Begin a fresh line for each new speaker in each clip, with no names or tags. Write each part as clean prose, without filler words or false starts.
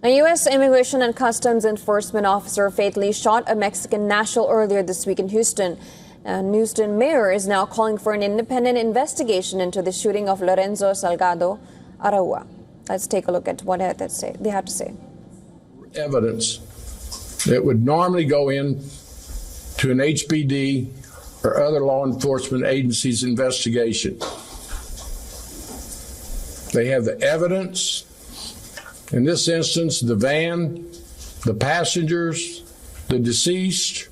A U.S. Immigration and Customs Enforcement officer fatally shot a Mexican national earlier this week in Houston. Houston mayor is now calling for an independent investigation into the shooting of Lorenzo Salgado Araiza. Let's take a look at what they have to say.
Evidence that would normally go in to an HPD or other law enforcement agency's investigation. They have the evidence. In this instance, the van, the passengers, the deceased,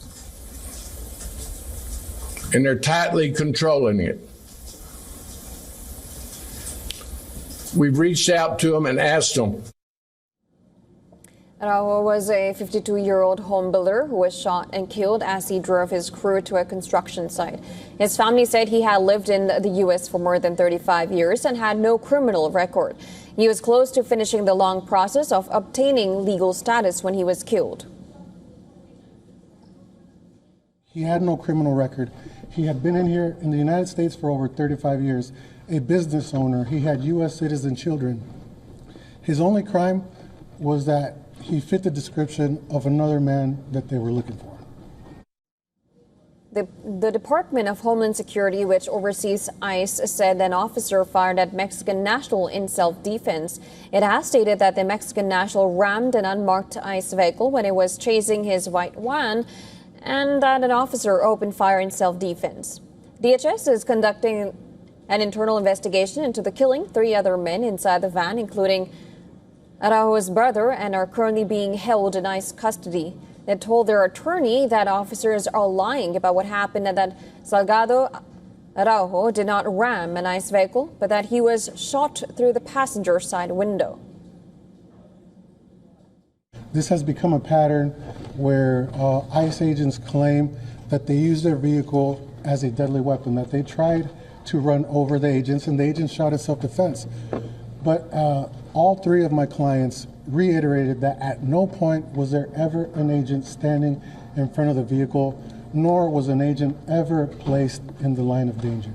and they're tightly controlling it. We've reached out to them and asked them.
Araiza was a 52-year-old home builder who was shot and killed as he drove his crew to a construction site. His family said he had lived in the U.S. for more than 35 years and had no criminal record. He was close to finishing the long process of obtaining legal status when he was killed.
He had no criminal record. He had been in here in the United States for over 35 years, a business owner. He had U.S. citizen children. His only crime was that he fit the description of another man that they were looking for.
The Department of Homeland Security, which oversees ICE, said an officer fired at Mexican national in self-defense. It has stated that the Mexican national rammed an unmarked ICE vehicle when it was chasing his white WION, and that an officer opened fire in self-defense. DHS is conducting an internal investigation into the killing 3 other men inside the van, including Araiza's brother, and are currently being held in ICE custody. They told their attorney that officers are lying about what happened and that Salgado Araiza did not ram an ICE vehicle, but that he was shot through the passenger side window.
This has become a pattern where ICE agents claim that they used their vehicle as a deadly weapon, that they tried to run over the agents and the agents shot in self-defense. But all 3 of my clients reiterated that at no point was there ever an agent standing in front of the vehicle, nor was an agent ever placed in the line of danger.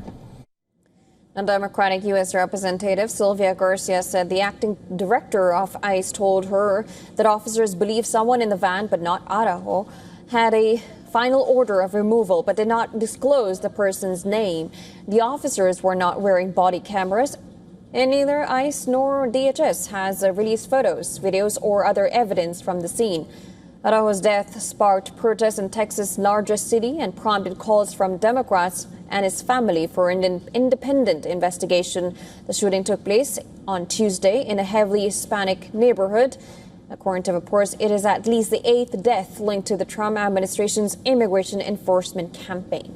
A Democratic U.S. Representative Sylvia Garcia said the acting director of ICE told her that officers believe someone in the van, but not Araiza, had a final order of removal, but did not disclose the person's name. The officers were not wearing body cameras, and neither ICE nor DHS has released photos, videos, or other evidence from the scene. Araiza's death sparked protests in Texas' largest city and prompted calls from Democrats and his family for an independent investigation. The shooting took place on Tuesday in a heavily Hispanic neighborhood. According to reports, it is at least the 8th death linked to the Trump administration's immigration enforcement campaign.